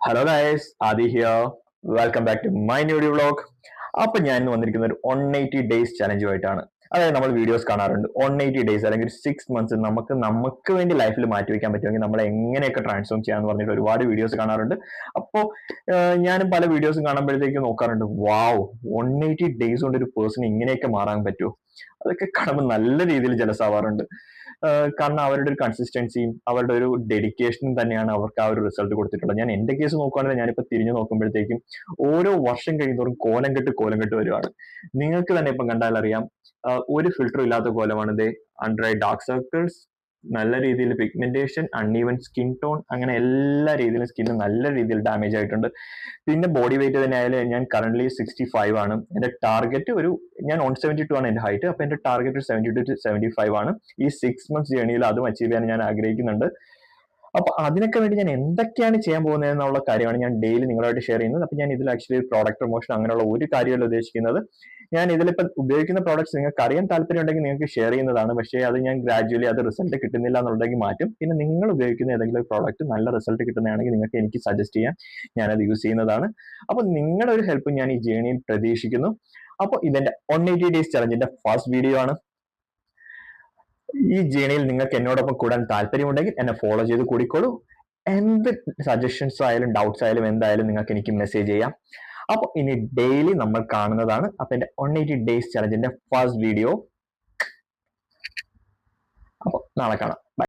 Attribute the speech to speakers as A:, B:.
A: Hello guys, Aadi here. Welcome back to my new vlog. അപ്പൊ ഞാൻ ഇന്ന് വന്നിരിക്കുന്ന ഒരു 180 ഡേയ്സ് ചലഞ്ചുമായിട്ടാണ്. അതായത് നമ്മൾ വീഡിയോസ് കാണാറുണ്ട് 180 ഡേയ്സ് അല്ലെങ്കിൽ 6 മന്ത്സ് നമുക്ക് വേണ്ടി ലൈഫിൽ മാറ്റി വെക്കാൻ പറ്റുമെങ്കിൽ നമ്മൾ എങ്ങനെയൊക്കെ ട്രാൻസ്ഫോം ചെയ്യാന്ന് പറഞ്ഞിട്ട് ഒരുപാട് വീഡിയോസ് കാണാറുണ്ട്. അപ്പോൾ ഞാനും പല വീഡിയോസും കാണുമ്പോഴത്തേക്കും നോക്കാറുണ്ട്, വാവ്, 180 ഡേയ്സ് കൊണ്ട് ഒരു പേഴ്സൺ ഇങ്ങനെയൊക്കെ മാറാൻ പറ്റുമോ? അതൊക്കെ കാണുമ്പോൾ നല്ല രീതിയിൽ ജലസാവാറുണ്ട്. കാരണം അവരുടെ ഒരു കൺസിസ്റ്റൻസിയും അവരുടെ ഒരു ഡെഡിക്കേഷനും തന്നെയാണ് അവർക്ക് ആ ഒരു റിസൾട്ട് കൊടുത്തിട്ടുള്ളത്. ഞാൻ എന്റെ കേസ് നോക്കുകയാണെങ്കിൽ ഞാനിപ്പോൾ തിരിഞ്ഞു നോക്കുമ്പോഴത്തേക്കും ഓരോ വർഷം കഴിയുന്നതോറും കോലം കെട്ട് വരുവാണ്. നിങ്ങൾക്ക് തന്നെ ഇപ്പം കണ്ടാൽ അറിയാം, ഒരു ഫിൽറ്റർ ഇല്ലാത്ത കോലമാണ് ദേ. അണ്ടർ ഐ ഡാർക്ക് സർക്കിൾസ്, നല്ല രീതിയിൽ പിഗ്മെന്റേഷൻ, അൺഈവൻ സ്കിൻ ടോൺ, അങ്ങനെ എല്ലാ രീതിയിലും സ്കിന്ന് നല്ല രീതിയിൽ ഡാമേജ് ആയിട്ടുണ്ട്. പിന്നെ ബോഡി വെയിറ്റ് തന്നെ ആയാലും ഞാൻ കറന്റ് 65 ആണ്. എന്റെ ടാർഗറ്റ് ഞാൻ 172 ആണ് എന്റെ ഹൈറ്റ്. അപ്പൊ എന്റെ ടാർഗറ്റ് 72 to 75 ആണ്. ഈ 6 മന്ത്സ് ജേണിയിൽ അതും അച്ചീവ് ചെയ്യാൻ ഞാൻ ആഗ്രഹിക്കുന്നുണ്ട്. അപ്പൊ അതിനൊക്കെ വേണ്ടി ഞാൻ എന്തൊക്കെയാണ് ചെയ്യാൻ പോകുന്നത് എന്നുള്ള കാര്യമാണ് ഞാൻ ഡെയിലി നിങ്ങളായിട്ട് ഷെയർ ചെയ്യുന്നത്. അപ്പൊ ഞാൻ ഇതിൽ ആക്ച്വലി പ്രോഡക്റ്റ് പ്രൊമോഷൻ അങ്ങനെയുള്ള ഒരു കാര്യമല്ല ഉദ്ദേശിക്കുന്നത്. ഞാൻ ഇതിലിപ്പോ ഉപയോഗിക്കുന്ന പ്രോഡക്ട്സ് നിങ്ങൾക്ക് അറിയാൻ താല്പര്യം ഉണ്ടെങ്കിൽ നിങ്ങൾക്ക് ഷെയർ ചെയ്യുന്നതാണ്. പക്ഷേ അത് ഞാൻ ഗ്രാജുവലി അത് റിസൾട്ട് കിട്ടുന്നില്ല എന്നുണ്ടെങ്കിൽ മാറ്റും. പിന്നെ നിങ്ങൾ ഉപയോഗിക്കുന്ന ഏതെങ്കിലും പ്രോഡക്റ്റ് നല്ല റിസൾട്ട് കിട്ടുന്നതാണെങ്കിൽ നിങ്ങൾക്ക് എനിക്ക് സജസ്റ്റ് ചെയ്യാം, ഞാനത് യൂസ് ചെയ്യുന്നതാണ്. അപ്പൊ നിങ്ങളുടെ ഒരു ഹെൽപ്പ് ഞാൻ ഈ ജേണിയിൽ പ്രതീക്ഷിക്കുന്നു. അപ്പോൾ ഇതെന്റെ 180 ഡേയ്സ് ചലഞ്ചിന്റെ ഫസ്റ്റ് വീഡിയോ ആണ്. ഈ ജേണിയിൽ നിങ്ങൾക്ക് എന്നോടൊപ്പം കൂടാൻ താല്പര്യമുണ്ടെങ്കിൽ എന്നെ ഫോളോ ചെയ്ത് കൂടിക്കോളൂ. എന്ത് സജഷൻസ് ആയാലും ഡൗട്ട്സ് ആയാലും എന്തായാലും നിങ്ങൾക്ക് എനിക്ക് മെസ്സേജ് ചെയ്യാം. അപ്പോൾ ഇനി ഡെയിലി നമ്മൾ കാണുന്നതാണ്. അപ്പൊ എന്റെ 180 ഡേയ്സ് ചലഞ്ചിന്റെ ഫസ്റ്റ് വീഡിയോ. അപ്പോൾ നാളെ കാണാം.